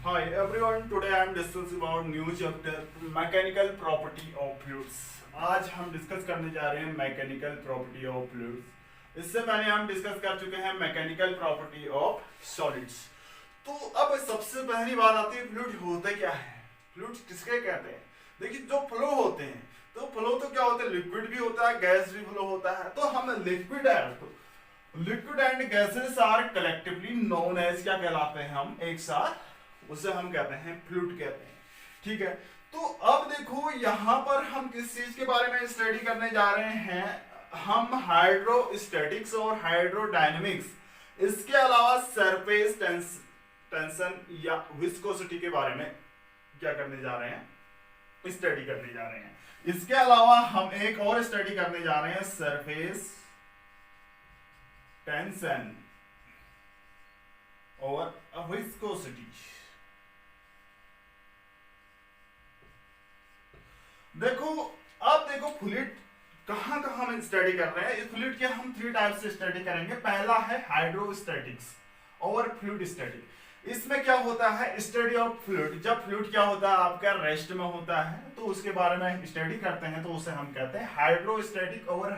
Hi everyone, today I am discussing about new chapter mechanical property of fluids. आज हम discuss करने जा रहे हैं मैकेनिकल प्रॉपर्टी ऑफ फ्लूइड्स। इससे पहले हम डिस्कस कर चुके हैं मैकेनिकल प्रॉपर्टी ऑफ सॉलिड्स। तो अब सबसे पहली बात आती है फ्लूइड होते क्या है, फ्लूइड्स किसके कहते हैं। देखिए जो फ्लो होते हैं, तो फ्लो तो क्या होता है, लिक्विड भी होता है, गैस भी फ्लो होता है। तो हम liquid and gases are collectively known as क्या कहलाते हैं, हम एक साथ उसे हम कहते हैं फ्लूइड कहते हैं। ठीक है, तो अब देखो यहां पर हम किस चीज के बारे में स्टडी करने जा रहे हैं, हम हाइड्रोस्टैटिक्स और हाइड्रोडायनेमिक्स, इसके अलावा सरफेस टेंशन या विस्कोसिटी के बारे में क्या करने जा रहे हैं, स्टडी करने जा रहे हैं। इसके अलावा हम एक और स्टडी करने जा रहे हैं, सरफेस टेंशन और विस्कोसिटी। देखो अब देखो फ्लूइड कहां कहां हम स्टडी कर रहे हैं। इस फ्लूइड के हम 3 टाइप से स्टडी करेंगे। पहला है हाइड्रोस्टैटिक्स और फ्लूइड स्टैटिक। इसमें क्या होता है, स्टडी ऑफ फ्लूइड। जब फ्लूइड क्या होता है, आपका रेस्ट में होता है, तो उसके बारे में हम स्टडी करते हैं, तो उसे हम कहते हैं हाइड्रोस्टैटिक और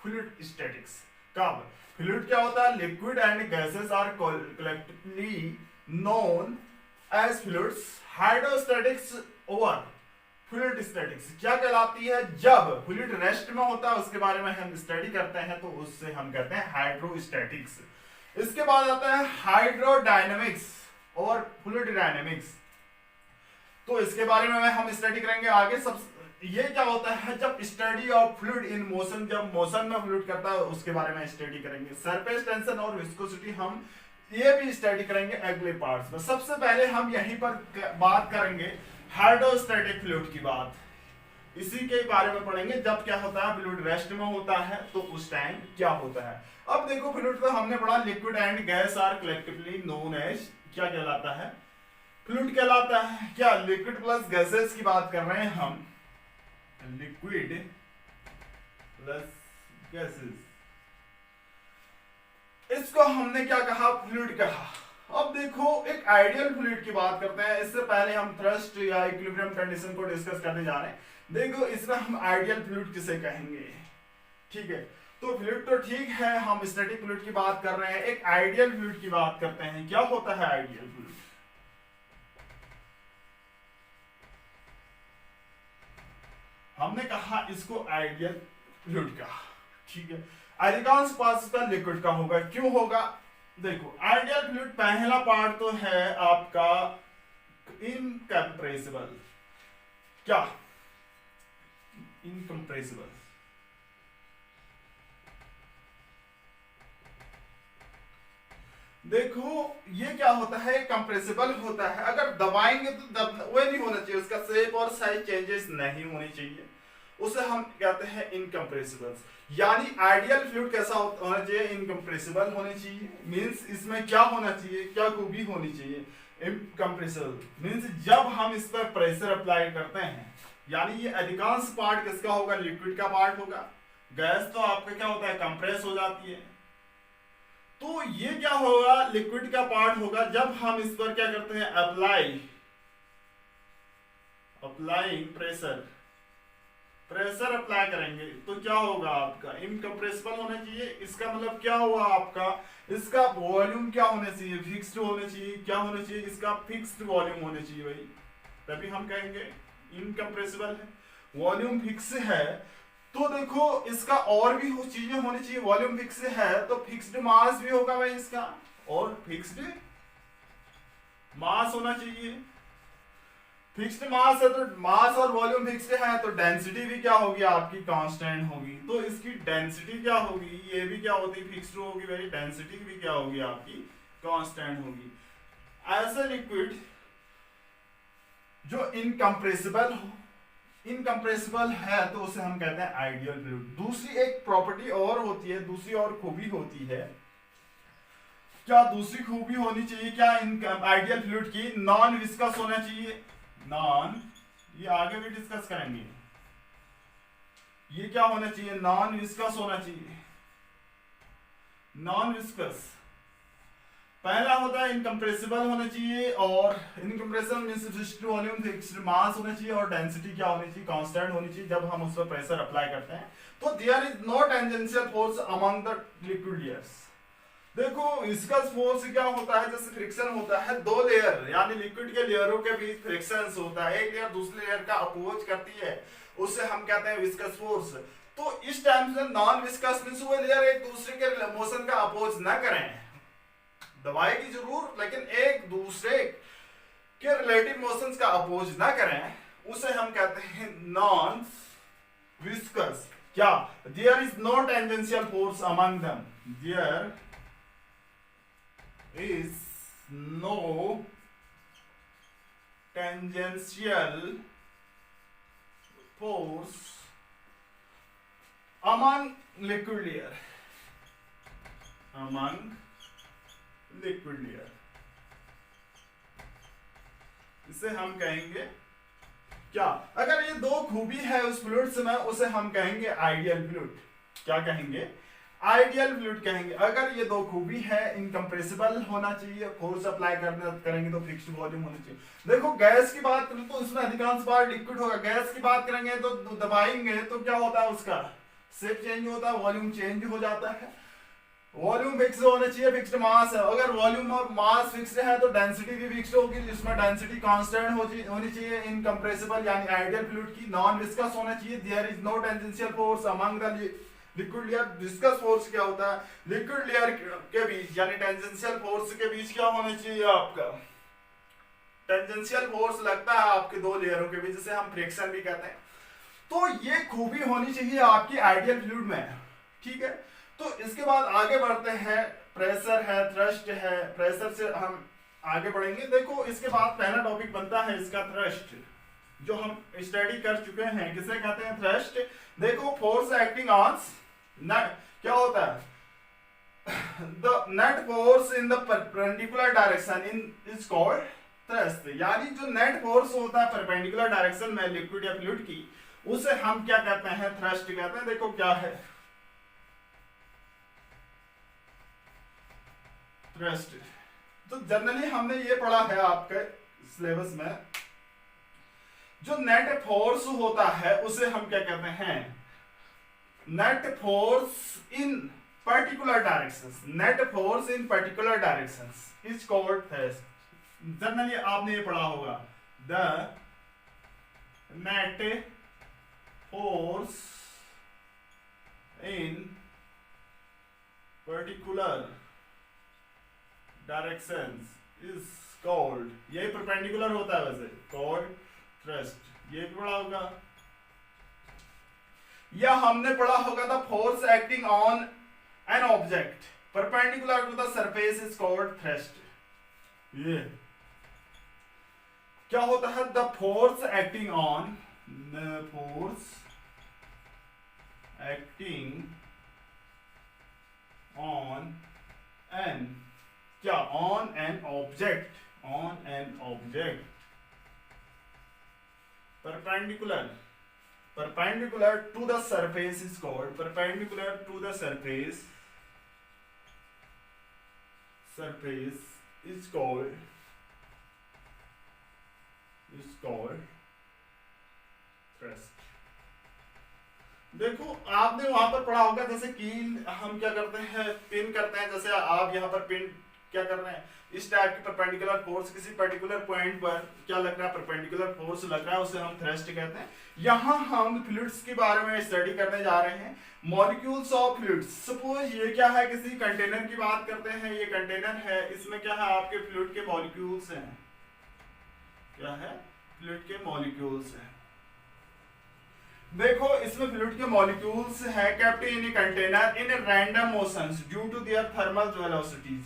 फ्लूइड स्टैटिक्स। कब फ्लूइड क्या होता है, liquid and gases are collectively known as fluids. Hydrostatics और फ्लूइड स्टैटिक्स क्या कहलाती है, जब फ्लूइड रेस्ट में होता है उसके बारे में हम स्टडी करते हैं, तो उससे हम कहते हैं हाइड्रोस्टैटिक्स। इसके बाद आता है हाइड्रोडायनेमिक्स और फ्लूइड डायनेमिक्स। तो इसके बारे में हम स्टडी करेंगे आगे। सब ये क्या होता है, जब study of fluid in motion, जब मोशन में फ्लूइड करता है उसके बारे में स्टडी करेंगे। सरफेस टेंशन और विस्कोसिटी हम ये भी स्टडी करेंगे अगले पार्ट्स में। सबसे पहले हम यहीं पर बात करेंगे हाइड्रोस्टैटिक फ्लूइड की बात, इसी के बारे में पढ़ेंगे। जब क्या होता है, फ्लूइड रेस्ट में होता है, तो उस टाइम क्या होता है। अब देखो फ्लूइड तो हमने पढ़ा, liquid and gas are collectively known as क्या कहलाता है, फ्लूइड कहलाता है। क्या लिक्विड प्लस गैसेस की बात कर रहे हैं हम, लिक्विड प्लस गैसेस, इसको हमने क्या कहा, फ्लूइड कहा। अब देखो एक आइडियल फ्लूइड की बात करते हैं। इससे पहले हम थ्रस्ट या इक्विलिब्रियम कंडीशन को डिस्कस करने जा रहे हैं। देखो इसमें हम आइडियल फ्लूइड किसे कहेंगे। ठीक है, तो फ्लूइड तो ठीक है, हम स्टैटिक फ्लूइड की बात कर रहे हैं, एक आइडियल फ्लूइड की बात करते हैं। क्या होता है आइडियल फ्लूइड, हमने कहा इसको आइडियल फ्लूइड कहा। ठीक है, अधिकांश पार्ट इसका लिक्विड का होगा। क्यों होगा, देखो आइडियल फ्लूइड पहला पार्ट तो है आपका इनकम्प्रेसिबल। क्या इनकम्प्रेसिबल, देखो ये क्या होता है, कंप्रेसिबल होता है। अगर दबाएंगे तो वो नहीं होना चाहिए, उसका शेप और साइज चेंजेस नहीं होनी चाहिए, उसे हम कहते हैं इनकम्प्रेसिबल। यानी आइडियल फ्लूइड कैसा होना चाहिए, इनकम्प्रेसिबल होने चाहिए। मींस इसमें क्या होना चाहिए, क्या खूबी होनी चाहिए, इनकम्प्रेसिबल। मींस जब हम इस पर प्रेशर अप्लाई करते हैं, यानी ये अधिकांश पार्ट किसका होगा, लिक्विड का पार्ट होगा। गैस तो आपका क्या होता है, कंप्रेस हो जाती है। तो ये क्या होगा, लिक्विड का पार्ट होगा। जब हम इस पर क्या करते हैं, अप्लाइंग प्रेशर अप्लाई करेंगे, तो क्या होगा, आपका इनकम्प्रेसिबल होना चाहिए। इसका मतलब क्या हुआ, आपका इसका वॉल्यूम क्या होना चाहिए, फिक्स्ड होना चाहिए। क्या होना चाहिए, इसका फिक्स्ड वॉल्यूम होना चाहिए भाई, तभी हम कहेंगे इनकम्प्रेसिबल है। वॉल्यूम फिक्स है, तो देखो इसका और भी चीजें होनी चाहिए। वॉल्यूम फिक्स है तो फिक्स्ड मास भी होगा भाई इसका, और फिक्स्ड मास होना चाहिए। फिक्स्ड मास है तो मास और वॉल्यूम फिक्स्ड है, तो डेंसिटी भी क्या होगी, आपकी कांस्टेंट होगी। तो इसकी डेंसिटी क्या होगी, ये भी क्या होती है, फिक्स्ड होगी भाई, डेंसिटी भी क्या होगी, आपकी कांस्टेंट होगी। ऐसा लिक्विड जो इनकम्प्रेसिबल है, तो उसे हम कहते हैं आइडियल फ्लूइड। दूसरी एक प्रॉपर्टी और होती है, दूसरी और खूबी होती है। क्या दूसरी खूबी होनी चाहिए क्या आइडियल फ्लूइड की, नॉन विस्कस होना चाहिए। नॉन, ये आगे भी डिस्कस करेंगे, ये क्या होना चाहिए, नॉन विस्कस होना चाहिए। नॉन विस्कस पहला होता है इनकम्प्रेसिबल होना चाहिए, और incompressible means fixed volume, fixed mass होना चाहिए, और डेंसिटी क्या होनी चाहिए, कांस्टेंट होनी चाहिए जब हम उस पर प्रेशर अप्लाई करते हैं। तो there is no tangential force among the liquid layers. देखो विस्कस फोर्स क्या होता है, जैसे फ्रिक्शन होता है दो लेयर यानी लिक्विड के लेयरों के बीच फ्रिक्शन होता है, एक लेयर दूसरी लेयर का अपोज करती है, उसे हम कहते हैं विस्कस फोर्स। तो इस टाइम से नॉन विस्कस मींस वो लेयर एक दूसरे के मोशन का अपोज ना करें, दबाएगी जरूर लेकिन एक दूसरे के रिलेटिव मोशंस का अपोज ना करें, उसे हम कहते हैं नॉन विस्कस। क्या? There is no tangential force among them, there is no tangential force among liquid layer, among liquid layer। इसे हम कहेंगे क्या? अगर ये दो खूबी है उस फ्लूइड्स में, उसे हम कहेंगे आइडियल फ्लूइड। क्या कहेंगे? आइडियल फ्लूइड कहेंगे। अगर ये दो खूबी है, इनकम्प्रेसिबल होना चाहिए, फोर्स अप्लाई करेंगे तो फिक्स्ड वॉल्यूम होना चाहिए। देखो गैस की बात करें तो इसमें अधिकांश बार लिक्विड होगा, गैस की बात करेंगे तो दबाएंगे तो क्या होता है, उसका शेप चेंज होता है, वॉल्यूम चेंज हो जाता है। वॉल्यूम फिक्स होना चाहिए, फिक्स्ड मास है, अगर वॉल्यूम और मास फिक्स्ड है तो डेंसिटी भी फिक्स्ड होगी, जिसमें डेंसिटी कांस्टेंट होनी चाहिए। इनकम्प्रेसिबल यानी आइडियल फ्लूइड की नॉन विस्कस होना चाहिए। There is no tangential force among the liquid layer. Viscous force क्या होता है? लिक्विड लेयर के बीच यानी टेंजेंशियल फोर्स के बीच क्या होना चाहिए आपका? टेंजेंशियल फोर्स लगता है आपके दो लेयरों के बीच, जिसे हम फ्रिक्शन भी कहते हैं। तो ये खूबी होनी चाहिए आपकी आइडियल फ्लूइड में, ठीक है। तो इसके बाद आगे बढ़ते हैं, प्रेशर है, थ्रस्ट है, प्रेशर से हम आगे बढ़ेंगे। देखो इसके बाद पहला टॉपिक बनता है इसका थ्रस्ट, जो हम स्टडी कर चुके हैं। किसे कहते हैं? थ्रस्ट। देखो फोर्स एक्टिंग ऑन नेट, क्या होता है? The net force in the perpendicular direction is called thrust. यानी जो नेट फोर्स होता है परपेंडिकुलर डायरेक्शन में लिक्विड या फ्लूइड की, उसे हम क्या कहते हैं? थ्रस्ट कहते हैं। देखो क्या है थ्रस्ट। तो जनरली हमने ये पढ़ा है आपके सिलेबस में, जो नेट फोर्स होता है उसे हम क्या कहते हैं? Net force in particular directions. Net force in particular directions is called thrust. Generally आपने ये पढ़ा होगा, the net force in particular directions is called, ये परपेंडिकुलर होता है वैसे, कॉल्ड थ्रस्ट। ये भी पढ़ा होगा, या हमने पढ़ा होगा the force acting on an object perpendicular to the surface is called thrust. ये क्या होता है? The force acting on, the force acting on an, क्या? On an object, on an object perpendicular to the surface is called, perpendicular to the surface is called thrust। देखो आपने वहां पर पढ़ा होगा, जैसे कील हम क्या करते हैं? पिन करते हैं। जैसे आप यहाँ पर पिन क्या कर रहे हैं? इस टाइप की परपेंडिकुलर फोर्स किसी पर्टिकुलर पॉइंट पर क्या लग रहा है? परपेंडिकुलर फोर्स लग रहा है, उसे हम थ्रस्ट कहते हैं। यहाँ हम फ्लूइड्स के बारे में स्टडी करने जा रहे हैं, मॉलिक्यूल्स ऑफ फ्लूइड्स। सपोज ये क्या है? किसी कंटेनर की बात करते हैं, ये कंटेनर है, इसमें क्या है? आपके फ्लूइड के मॉलिक्यूल्स हैं। क्या है? फ्लूइड के मॉलिक्यूल्स हैं। देखो इसमें फ्लूइड के मॉलिक्यूल्स है kept in a container in random motions due to their thermal velocities.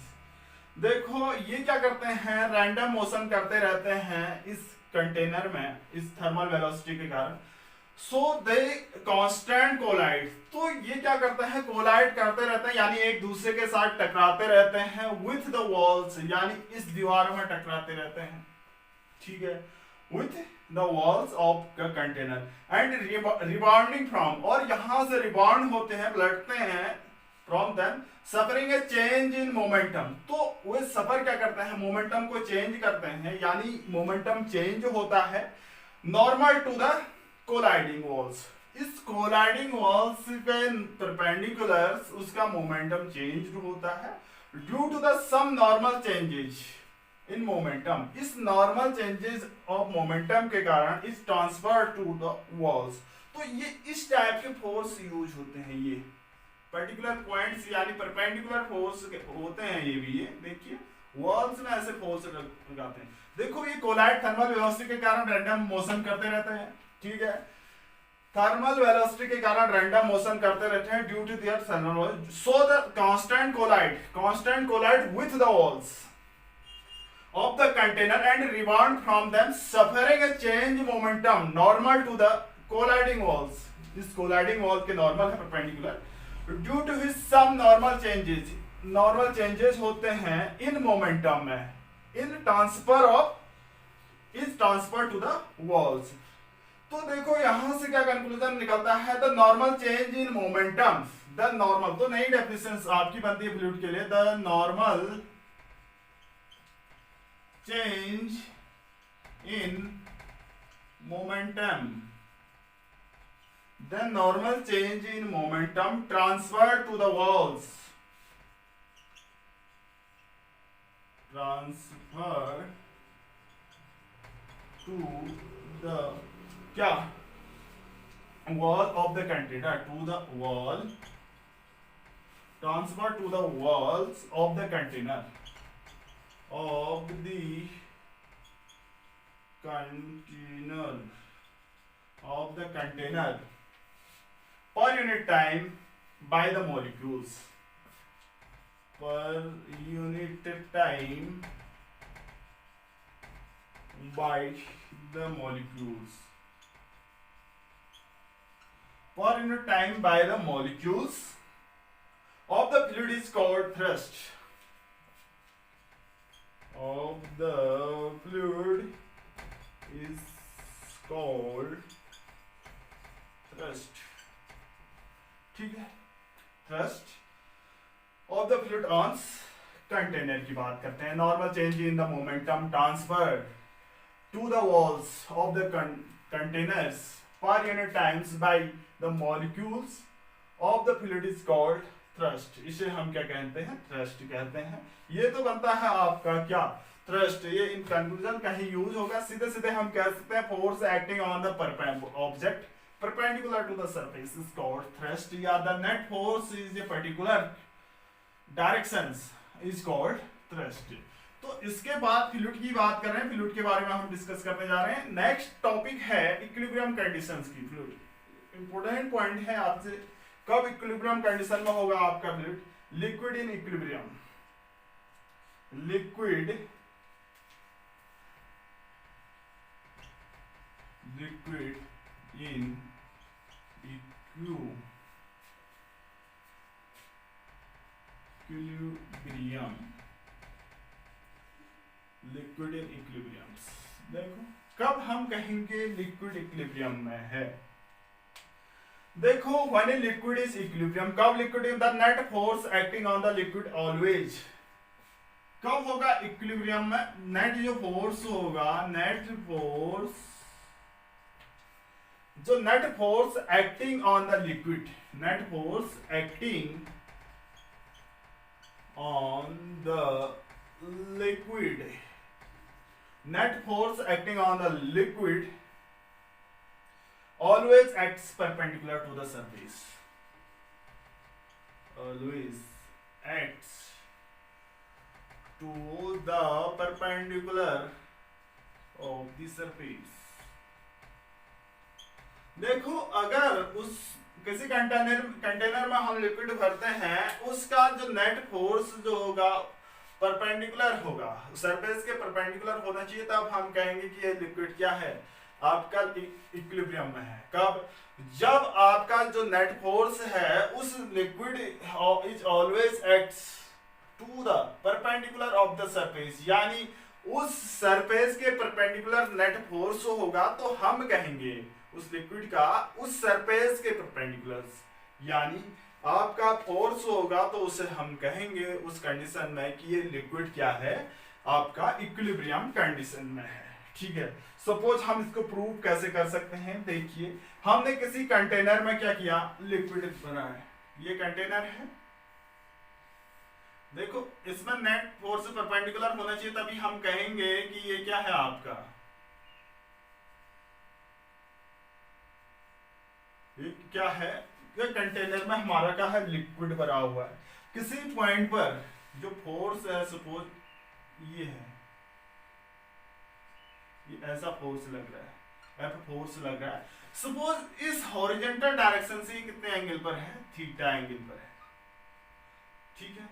देखो ये क्या करते हैं? रैंडम मोशन करते रहते हैं इस कंटेनर में, इस थर्मल वेलोसिटी के कारण। सो दे कांस्टेंट कोलाइड। तो ये क्या करते हैं? कोलाइड करते रहते हैं, यानी एक दूसरे के साथ टकराते रहते हैं। विथ द वॉल्स, यानी इस दीवार में टकराते रहते हैं, ठीक है, with the walls of the container and rebounding from, और यहां से रिबाउंड होते हैं, पलटते हैं from them suffering A change in momentum. तो वो सफर क्या करते हैं, मोमेंटम को चेंज करते हैं, यानी मोमेंटम चेंज होता है normal to the colliding walls. इस कोलाइडिंग वॉल्स के परपेंडिकुलर उसका मोमेंटम चेंज होता है due to the some normal changes in momentum. इस नॉर्मल चेंजेस ऑफ मोमेंटम के कारण इस ट्रांसफर टू द वॉल्स। तो ये इस टाइप के फोर्स यूज होते हैं, ये पर्टिकुलर पॉइंट्स यानी परपेंडिकुलर फोर्स होते हैं ये भी। ये देखिए वॉल्स में ऐसे फोर्स लगाते हैं। देखो ये कोलाइड थर्मल वेलोसिटी के कारण रैंडम मोशन करते रहते हैं, ठीक है, थर्मल वेलोसिटी के कारण रैंडम मोशन करते रहते हैं due to their thermal. So the constant collide with the walls of the container and rebound from them suffering a change momentum normal to the colliding walls। इस colliding wall के normal है perpendicular due to his some normal changes होते हैं in momentum में in transfer to the walls। तो देखो यहां से क्या कंक्लूजन निकलता है, the normal change in momentum, the normal, तो नई डेफिनेशन आपकी बनती है फ्लूइड के लिए, the normal change in momentum, the normal change in momentum transferred to the walls, transferred to the क्या wall of the container, to the wall, transfer to the walls of the container, of the container per unit time by the molecules, per unit time by the molecules, per unit time by the molecules of the fluid is called thrust, of the fluid is called thrust, ठीक है, thrust of the fluid on container की बात करते हैं। Normal change in the momentum transfer to the walls of the containers per unit times by the molecules of the fluid is called thrust. इसे हम क्या कहते हैं, थ्रस्ट कहते हैं। ये तो बनता है आपका क्या, थ्रस्ट। ये इन कंक्लूजन का ही यूज होगा। सीधे सीधे हम कह सकते हैं force acting on the object perpendicular to the surface is called thrust, या the net force is a particular directions is called thrust. तो इसके बाद फ्लूइड की बात कर रहे हैं, फ्लूइड के बारे में हम डिस्कस करने जा रहे हैं। नेक्स्ट टॉपिक है इक्विलिब्रियम कंडीशंस की। फ्लूइड इंपोर्टेंट पॉइंट है आपसे, कब इक्विलिब्रियम कंडीशन में होगा आपका fluid, liquid in equilibrium, liquid in equilibrium, liquid in equilibrium. देखो कब हम कहेंगे लिक्विड इक्विलिब्रियम में है, देखो when a liquid is equilibrium, कब liquid in the net force acting on the liquid always, कब होगा इक्विलिब्रियम में, नेट जो फोर्स होगा, नेट फोर्स, जो net force acting on the liquid, net force acting on the liquid, net force acting on the liquid always acts perpendicular to the surface, always acts to the perpendicular of the surface। देखो अगर उस किसी container में हम liquid भरते हैं, उसका जो नेट फोर्स जो होगा परपेंडिकुलर होगा, सरफेस के परपेंडिकुलर होना चाहिए, तब हम कहेंगे कि ये लिक्विड क्या है, आपका इक्विलिब्रियम में है। कब, जब आपका जो नेट फोर्स है उस liquid is always acts to the perpendicular of the surface, यानी उस सरफेस के परपेंडिकुलर नेट फोर्स होगा, तो हम कहेंगे उस लिक्विड का उस सरफेस के परपेंडिकुलर, यानी आपका फोर्स होगा तो उसे हम कहेंगे उस कंडीशन में कि ये लिक्विड क्या है, आपका इक्विलिब्रियम कंडीशन में है। ठीक है, सपोज हम इसको प्रूव कैसे कर सकते हैं, देखिए हमने किसी कंटेनर में क्या किया, लिक्विड बनाया, ये कंटेनर है, देखो इसमें नेट फोर्स परपेंडिकुलर होना चाहिए, तभी हम कहेंगे कि ये क्या है आपका, ये क्या है, ये कंटेनर में हमारा क्या है, लिक्विड भरा हुआ है। किसी पॉइंट पर जो फोर्स है, सपोज ये है, ये ऐसा फोर्स लग रहा है, एफ फोर्स लग रहा है, सपोज इस हॉरिजॉन्टल डायरेक्शन से कितने एंगल पर है, थीटा एंगल पर है। ठीक है,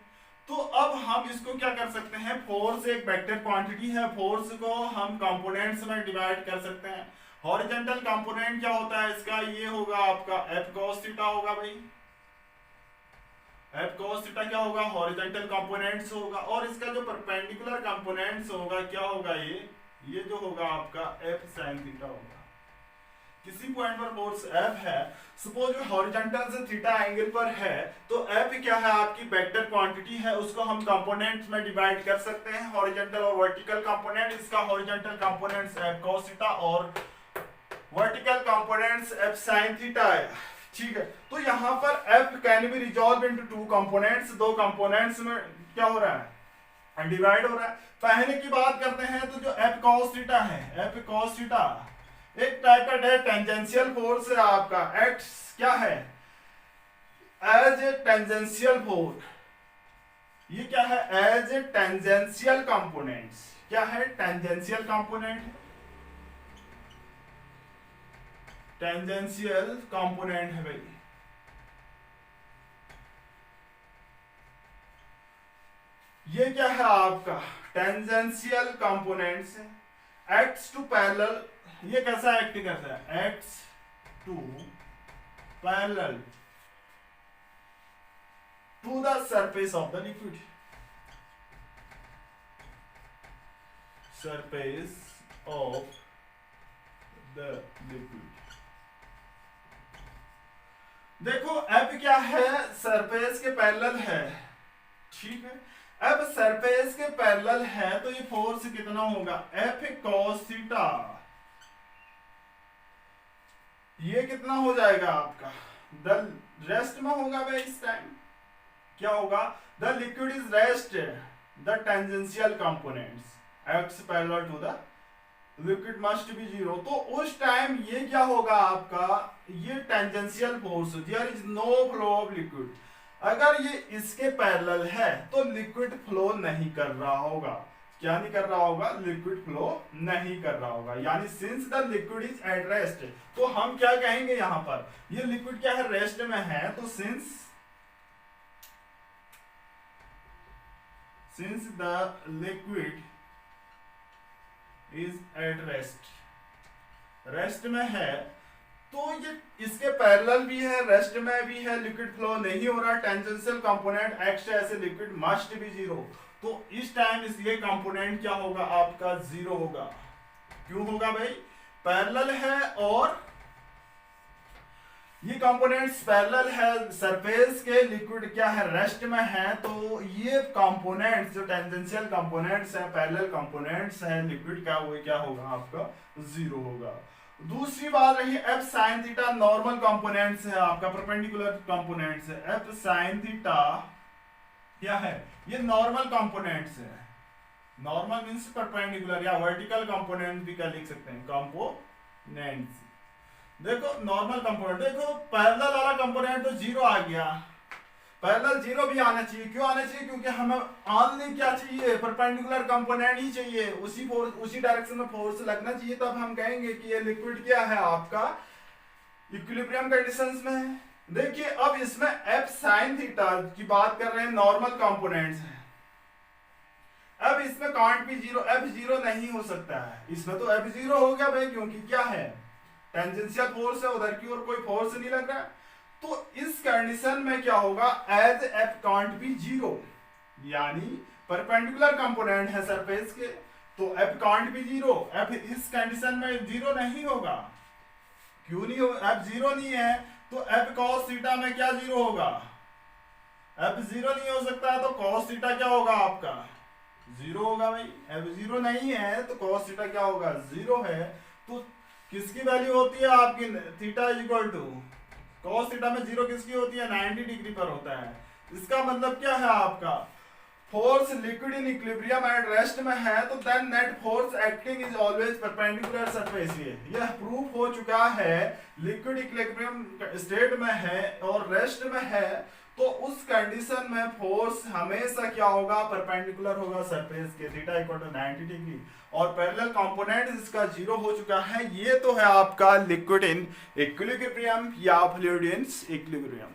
तो अब हम इसको क्या कर सकते हैं, फोर्स एक वेक्टर क्वांटिटी है, फोर्स को हम कंपोनेंट्स में डिवाइड कर सकते हैं। हॉरिजॉन्टल कंपोनेंट क्या होता है इसका, ये होगा आपका एफ कॉस थीटा होगा भाई, एफ कॉस थीटा क्या होगा, हॉरिजॉन्टल कंपोनेंट्स होगा, और इसका जो परपेंडिकुलर कंपोनेंट्स होगा क्या होगा, ये जो होगा आपका एफ साइन थीटा होगा। किसी पॉइंट पर फोर्स एफ है, सपोज हॉरिजॉन्टल से थीटा एंगल पर है, तो एफ क्या है, आपकी वेक्टर क्वांटिटी है, उसको हम कंपोनेंट्स में डिवाइड कर सकते हैं, हॉरिजॉन्टल और वर्टिकल कंपोनेंट। इसका horizontal components f cos theta और vertical components f sine theta है। ठीक है, तो यहाँ पर f can be resolved into two components, दो कंपोनेंट्स में क्या हो रहा है, डिवाइड हो रहा है। पहले की बात करते हैं तो जो एफ कॉस थीटा है, एफ कॉस थीटा एक टाइप का टेंजेंशियल फोर्स है आपका, एक्स क्या है, एज ए टेंजेंशियल फोर्स, ये क्या है, एज ए टेंजेंशियल कंपोनेंट्स, क्या है, टेंजेंशियल कंपोनेंट, टेंजेंशियल कंपोनेंट है भाई। ये क्या है आपका, tangential components, acts to parallel, ये कैसा एक्ट करता है, acts to parallel to the surface of the liquid, surface of the liquid. देखो एफ क्या है, सरफेस के पैरेलल है। ठीक है, अब सरफेस के पैरेलल है तो ये फोर्स कितना होगा, एफ कॉस थीटा, ये कितना हो जाएगा आपका, द रेस्ट में होगा भाई, इस टाइम क्या होगा, the liquid is rest the tangential components acts parallel to the liquid must be zero. तो उस टाइम ये क्या होगा आपका, ये tangential force, there is no flow of liquid, अगर ये इसके पैरेलल है तो लिक्विड फ्लो नहीं कर रहा होगा, क्या नहीं कर रहा होगा, लिक्विड फ्लो नहीं कर रहा होगा, यानी since the liquid is at rest, तो हम क्या कहेंगे यहाँ पर, ये लिक्विड क्या है, रेस्ट में है, तो since the liquid is at rest, rest में है, तो ये इसके पैरेलल भी है, रेस्ट में भी है, लिक्विड फ्लो नहीं हो रहा, टेंजेंशियल कंपोनेंट एक्स ऐसे लिक्विड मस्ट बी जीरो, तो इस टाइम इसलिए कंपोनेंट क्या होगा आपका, जीरो होगा। क्यों होगा भाई, पैरेलल है और ये कंपोनेंट्स पैरेलल है सरफेस के, लिक्विड क्या है, रेस्ट में है, तो ये कंपोनेंट्स जो टेंजेंशियल कंपोनेंट्स हैं, पैरेलल कंपोनेंट्स हैं लिक्विड का, वो क्या होगा आपका, जीरो होगा। दूसरी बात रही F sine theta, normal components है आपका, परपेंडिकुलर कंपोनेंट्स है, एफ साइन थीटा क्या है, ये नॉर्मल कंपोनेंट्स है, नॉर्मल मींस परपेंडिकुलर या वर्टिकल कंपोनेंट भी क्या लिख सकते हैं, कंपोनेंट्स। देखो नॉर्मल कंपोनेंट, देखो पैरेलल वाला कंपोनेंट तो जीरो आ गया, पैरेलल जीरो भी आना चाहिए, क्यों आना चाहिए, क्योंकि हमें ऑनली क्या चाहिए, परपेंडिकुलर कंपोनेंट ही चाहिए, उसी फोर्स उसी डायरेक्शन में फोर्स लगना चाहिए, तब हम कहेंगे कि ये लिक्विड क्या है आपका, इक्विलिब्रियम कंडीशंस में है। देखिए अब इसमें एफ साइन थीटा की बात कर रहे हैं, नॉर्मल कंपोनेंट्स हैं, अब इसमें कांट भी जीरो, एफ जीरो नहीं हो सकता है, इसमें तो एफ जीरो हो गया भाई, क्योंकि क्या है, टेंजेंशियल फोर्स है, उधर की ओर कोई फोर्स नहीं लग रहा है, तो इस कंडीशन में क्या होगा, as F can't be zero, यानी परपेंडिकुलर कंपोनेंट है सरफेस के, तो F can't be zero, F इस कंडीशन में जीरो नहीं होगा, क्यों नहीं हो, एफ जीरो नहीं है, तो एफ कॉस थीटा में क्या जीरो होगा, एफ जीरो नहीं हो सकता है तो cos थीटा क्या होगा आपका जीरो होगा भाई। एफ जीरो नहीं है तो cos थीटा क्या होगा जीरो है। तो किसकी वैल्यू होती है आपकी theta is equal to cos theta में जीरो किसकी होती है 90 डिग्री पर होता है। इसका मतलब क्या है आपका force liquid in equilibrium at rest में है तो then net force acting is always perpendicular surface. यह प्रूफ हो चुका है लिक्विड इक्विलिब्रियम स्टेट में है और रेस्ट में है तो उस कंडीशन में फोर्स हमेशा क्या होगा परपेंडिकुलर होगा सरफेस के थीटा इक्वल टू 90 डिग्री और पैरेलल कंपोनेंट इसका जीरो हो चुका है। ये तो है आपका लिक्विड इन इक्विलिब्रियम या फ्लूइड इन इक्विलिब्रियम।